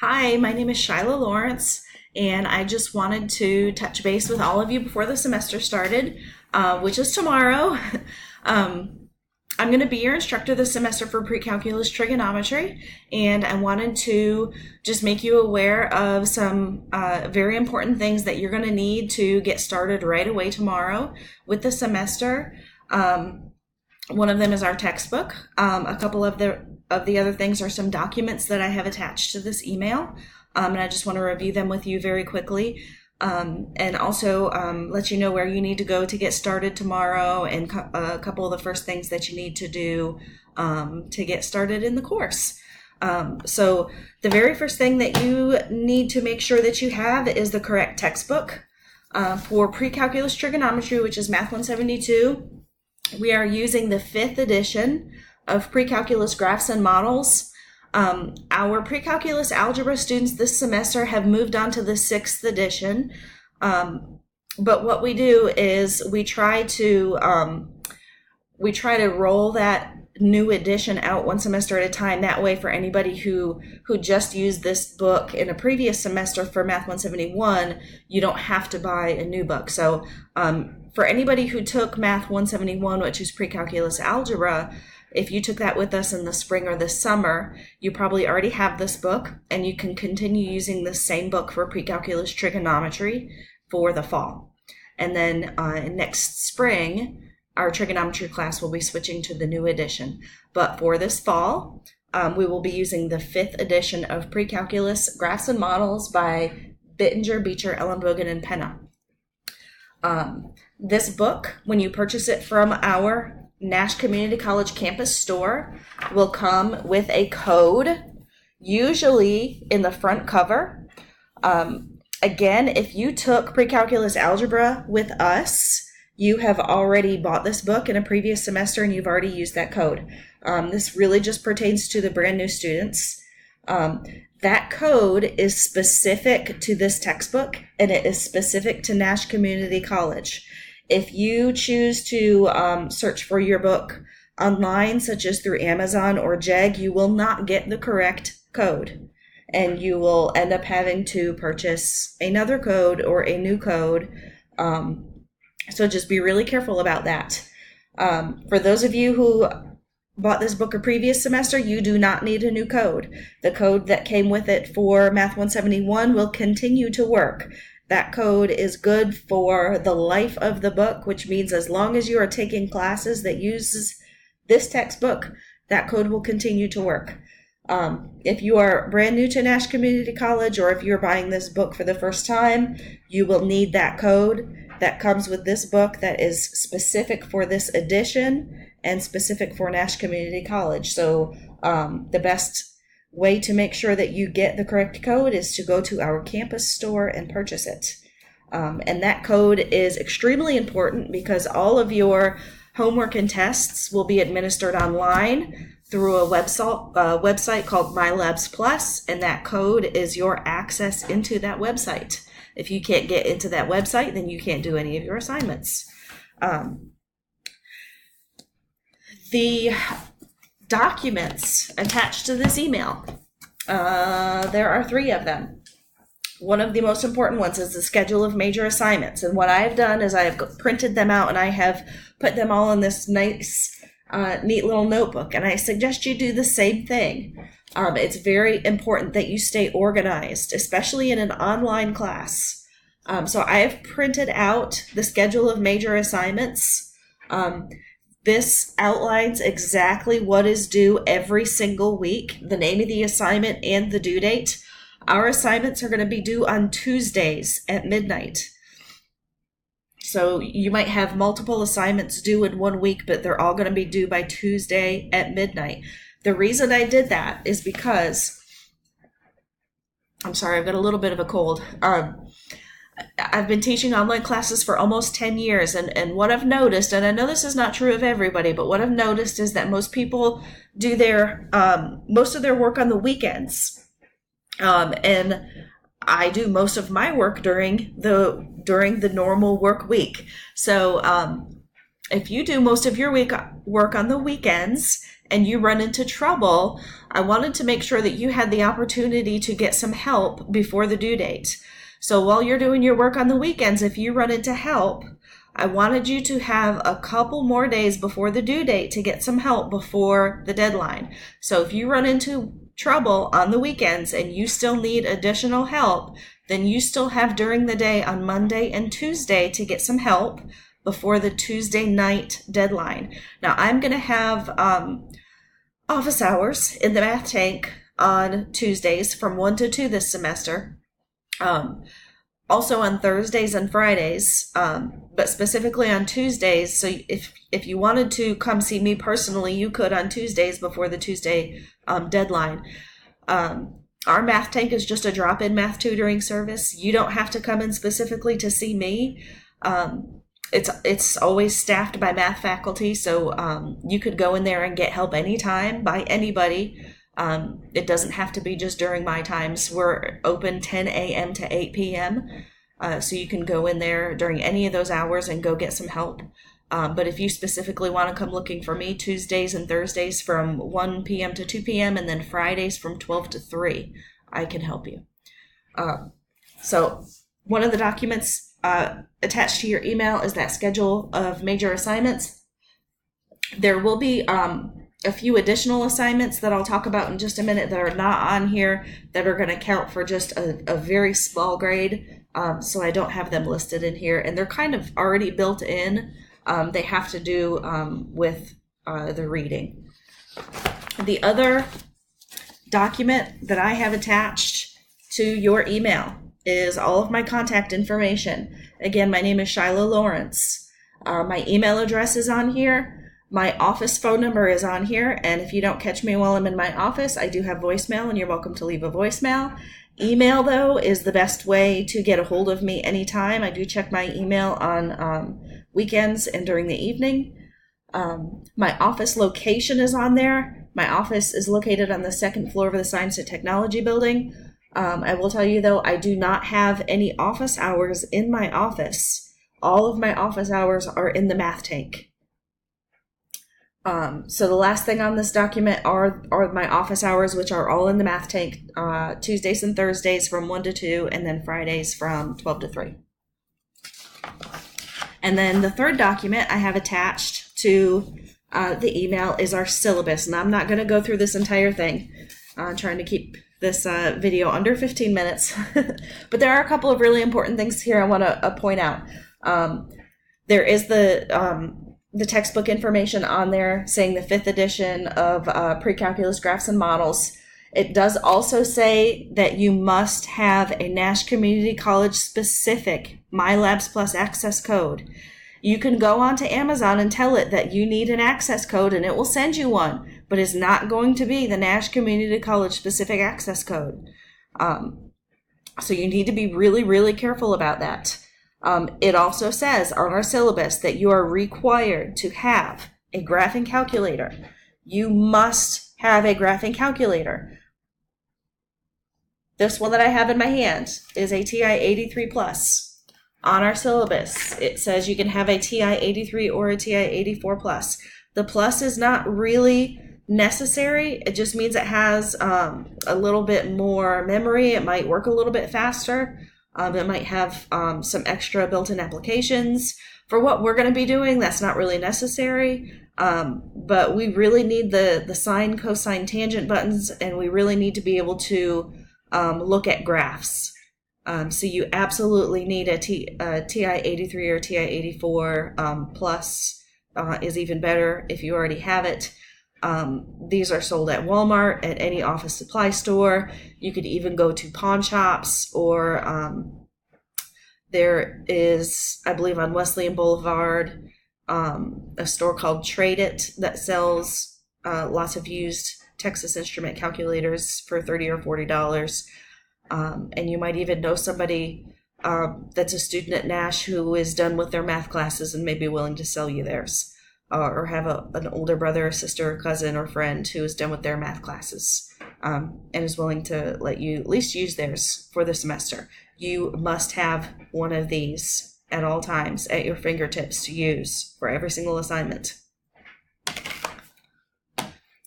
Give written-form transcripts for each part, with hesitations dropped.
Hi, my name is Shyla Lawrence, and I just wanted to touch base with all of you before the semester started, which is tomorrow. I'm going to be your instructor this semester for pre-calculus trigonometry, and I wanted to just make you aware of some very important things that you're going to need to get started right away tomorrow with the semester. One of them is our textbook. A couple of the other things are some documents that I have attached to this email, and I just want to review them with you very quickly, and also let you know where you need to go to get started tomorrow, and a couple of the first things that you need to do to get started in the course. So the very first thing that you need to make sure that you have is the correct textbook for pre-calculus trigonometry, which is Math 172. We are using the 5th edition of Pre-Calculus Graphs and Models. Our pre-calculus algebra students this semester have moved on to the 6th edition. But what we do is we try to roll that new edition out one semester at a time. That way, for anybody who just used this book in a previous semester for Math 171, you don't have to buy a new book. So for anybody who took Math 171, which is pre-calculus algebra, if you took that with us in the spring or the summer, you probably already have this book, and you can continue using the same book for pre-calculus trigonometry for the fall. And then next spring, our trigonometry class will be switching to the new edition. But for this fall, we will be using the 5th edition of Pre-Calculus Graphs and Models by Bittinger, Beecher, Ellenbogen, and Penna. This book, when you purchase it from our Nash Community College campus store, will come with a code, usually in the front cover. Again, if you took pre-calculus algebra with us, you have already bought this book in a previous semester and you've already used that code. This really just pertains to the brand new students. That code is specific to this textbook, and it is specific to Nash Community College. If you choose to search for your book online, such as through Amazon or JEG, you will not get the correct code, and you will end up having to purchase another code or a new code. So just be really careful about that. For those of you who bought this book a previous semester, you do not need a new code. The code that came with it for Math 171 will continue to work. That code is good for the life of the book, which means as long as you are taking classes that uses this textbook, that code will continue to work. If you are brand new to Nash Community College, or if you're buying this book for the first time, you will need that code that comes with this book that is specific for this edition and specific for Nash Community College. So the best way to make sure that you get the correct code is to go to our campus store and purchase it. And that code is extremely important because all of your homework and tests will be administered online through a website called My Labs Plus, and that code is your access into that website. If you can't get into that website, then you can't do any of your assignments. The documents attached to this email, there are 3 of them. One of the most important ones is the schedule of major assignments, and what I've done is I have printed them out and I have put them all in this nice neat little notebook, and I suggest you do the same thing. It's very important that you stay organized, especially in an online class. So I have printed out the schedule of major assignments. This outlines exactly what is due every single week, the name of the assignment and the due date. Our assignments are going to be due on Tuesdays at midnight. So you might have multiple assignments due in one week, but they're all going to be due by Tuesday at midnight. The reason I did that is because, I'm sorry, I've got a little bit of a cold. I've been teaching online classes for almost 10 years, and what I've noticed, and I know this is not true of everybody, but what I've noticed is that most people do their most of their work on the weekends, and I do most of my work during the normal work week. So if you do most of your work on the weekends, and you run into trouble, I wanted to make sure that you had the opportunity to get some help before the due date. So while you're doing your work on the weekends, if you run into help, I wanted you to have a couple more days before the due date to get some help before the deadline. So if you run into trouble on the weekends and you still need additional help, then you still have during the day on Monday and Tuesday to get some help before the Tuesday night deadline. Now I'm going to have office hours in the math tank on Tuesdays from 1 to 2 this semester. Also on Thursdays and Fridays, but specifically on Tuesdays. So if you wanted to come see me personally, you could on Tuesdays before the Tuesday deadline. Our math tank is just a drop-in math tutoring service. You don't have to come in specifically to see me. It's always staffed by math faculty, so you could go in there and get help anytime by anybody. It doesn't have to be just during my times. We're open 10 a.m. to 8 p.m., so you can go in there during any of those hours and go get some help. But if you specifically want to come looking for me, Tuesdays and Thursdays from 1 p.m. to 2 p.m. and then Fridays from 12 to 3, I can help you. So one of the documents attached to your email is that schedule of major assignments. There will be a few additional assignments that I'll talk about in just a minute that are not on here that are going to count for just a very small grade. So I don't have them listed in here, and they're kind of already built in. They have to do with the reading. The other document that I have attached to your email is all of my contact information. Again, my name is Shiloh Lawrence. My email address is on here. My office phone number is on here, and if you don't catch me while I'm in my office, I do have voicemail, and you're welcome to leave a voicemail. Email, though, is the best way to get a hold of me anytime. I do check my email on weekends and during the evening. My office location is on there. My office is located on the second floor of the Science and Technology building. I will tell you, though, I do not have any office hours in my office. All of my office hours are in the math tank. So the last thing on this document are my office hours, which are all in the math tank, Tuesdays and Thursdays from 1 to 2, and then Fridays from 12 to 3. And then the third document I have attached to the email is our syllabus. And I'm not going to go through this entire thing. I'm trying to keep this video under 15 minutes. But there are a couple of really important things here I want to point out. There is the textbook information on there saying the 5th edition of pre-calculus graphs and models. It does also say that you must have a Nash Community College specific MyLabs Plus access code. You can go onto Amazon and tell it that you need an access code and it will send you one, but it's not going to be the Nash Community College specific access code. So you need to be really, really careful about that. It also says on our syllabus that you are required to have a graphing calculator. You must have a graphing calculator. This one that I have in my hand is a TI-83 Plus. On our syllabus, it says you can have a TI-83 or a TI-84 Plus. The Plus is not really necessary. It just means it has a little bit more memory. It might work a little bit faster. It might have some extra built-in applications. For what we're going to be doing, that's not really necessary. But we really need the sine, cosine, tangent buttons, and we really need to be able to look at graphs. So you absolutely need a TI-83 or TI-84 Plus is even better if you already have it. These are sold at Walmart, at any office supply store. You could even go to pawn shops, or there is, I believe on Wesleyan Boulevard, a store called Trade It that sells lots of used Texas Instrument calculators for $30 or $40. And you might even know somebody that's a student at Nash who is done with their math classes and may be willing to sell you theirs. Or have an older brother or sister or cousin or friend who is done with their math classes and is willing to let you at least use theirs for the semester. You must have one of these at all times at your fingertips to use for every single assignment.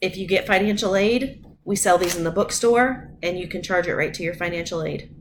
If you get financial aid, we sell these in the bookstore, and you can charge it right to your financial aid.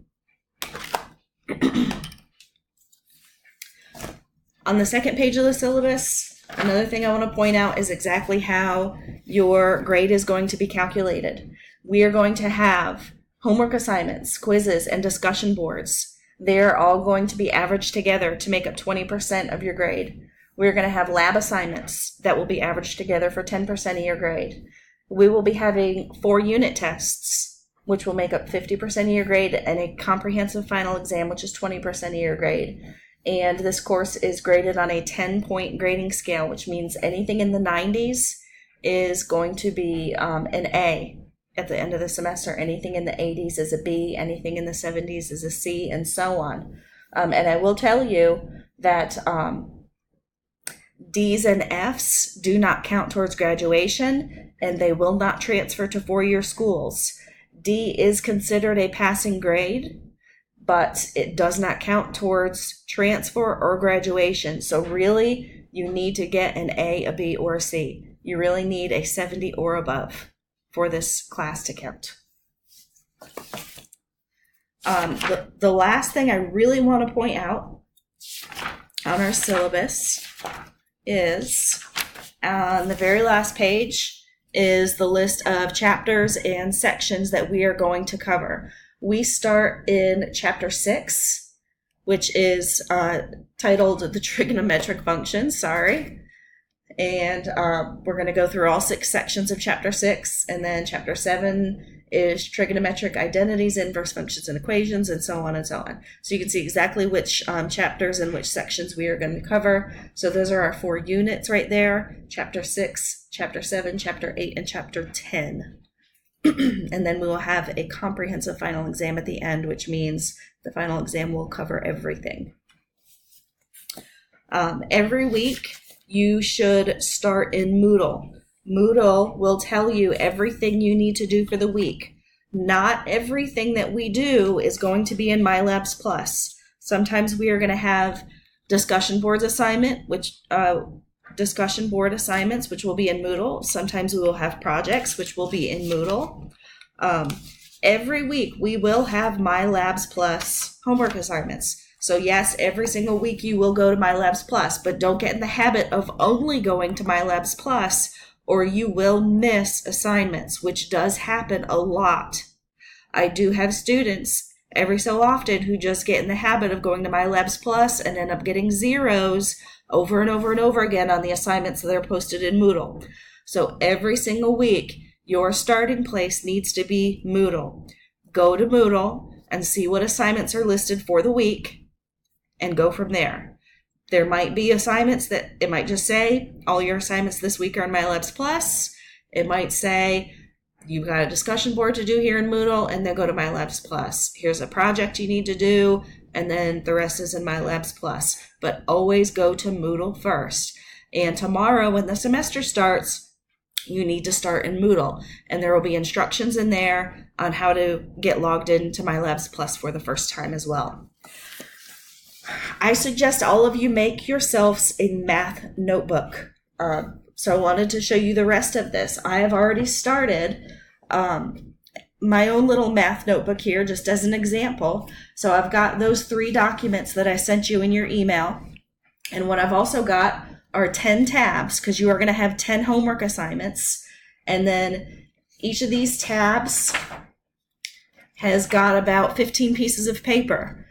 On the second page of the syllabus, another thing I want to point out is exactly how your grade is going to be calculated. We are going to have homework assignments, quizzes, and discussion boards. They're all going to be averaged together to make up 20% of your grade. We're going to have lab assignments that will be averaged together for 10% of your grade. We will be having 4 unit tests, which will make up 50% of your grade, and a comprehensive final exam, which is 20% of your grade. And this course is graded on a 10-point grading scale, which means anything in the 90s is going to be an A at the end of the semester. Anything in the 80s is a B, anything in the 70s is a C, and so on. And I will tell you that D's and F's do not count towards graduation, and they will not transfer to 4-year schools. D is considered a passing grade, but it does not count towards transfer or graduation. So really, you need to get an A, a B, or a C. You really need a 70 or above for this class to count. The last thing I really want to point out on our syllabus is on the very last page is the list of chapters and sections that we are going to cover. We start in chapter 6, which is titled The Trigonometric Functions, and we're going to go through all 6 sections of chapter 6, and then chapter 7 is trigonometric identities, inverse functions and equations, and so on and so on. So you can see exactly which chapters and which sections we are going to cover. So those are our 4 units right there: chapter 6, chapter 7, chapter 8, and chapter 10. And then we will have a comprehensive final exam at the end, which means the final exam will cover everything. Every week, you should start in Moodle. Moodle will tell you everything you need to do for the week. Not everything that we do is going to be in MyLabs Plus. Sometimes we are going to have discussion board assignments, which will be in Moodle. Sometimes we will have projects, which will be in Moodle. Every week we will have MyLabs Plus homework assignments. So yes, every single week you will go to MyLabs Plus, but don't get in the habit of only going to MyLabs Plus, or you will miss assignments, which does happen a lot. I do have students every so often who just get in the habit of going to MyLabs Plus and end up getting zeros over and over and over again on the assignments that are posted in Moodle. So every single week, your starting place needs to be Moodle. Go to Moodle and see what assignments are listed for the week and go from there. There might be assignments that it might just say all your assignments this week are in MyLabs Plus. It might say you've got a discussion board to do here in Moodle, and then go to MyLabs Plus. Here's a project you need to do, and then the rest is in MyLabs Plus. But always go to Moodle first. And tomorrow when the semester starts, you need to start in Moodle, and there will be instructions in there on how to get logged into MyLabs Plus for the first time as well. I suggest all of you make yourselves a math notebook. So I wanted to show you the rest of this. I have already started my own little math notebook here just as an example. So I've got those 3 documents that I sent you in your email. And what I've also got are 10 tabs, because you are going to have 10 homework assignments. And then each of these tabs has got about 15 pieces of paper.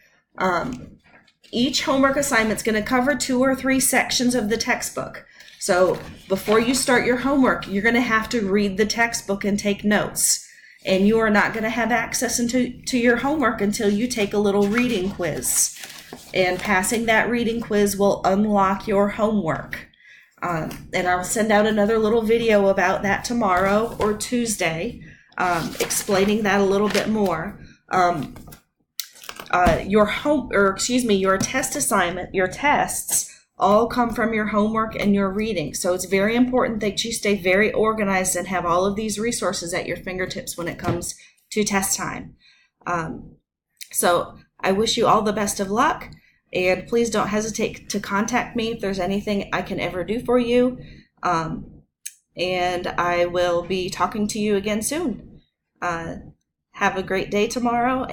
Each homework assignment is going to cover 2 or 3 sections of the textbook. So before you start your homework, you're going to have to read the textbook and take notes. And you are not going to have access to your homework until you take a little reading quiz. And passing that reading quiz will unlock your homework. And I'll send out another little video about that tomorrow or Tuesday, explaining that a little bit more. Your test assignment, your tests all come from your homework and your reading. So it's very important that you stay very organized and have all of these resources at your fingertips when it comes to test time. So I wish you all the best of luck, and please don't hesitate to contact me if there's anything I can ever do for you. and I will be talking to you again soon. Have a great day tomorrow,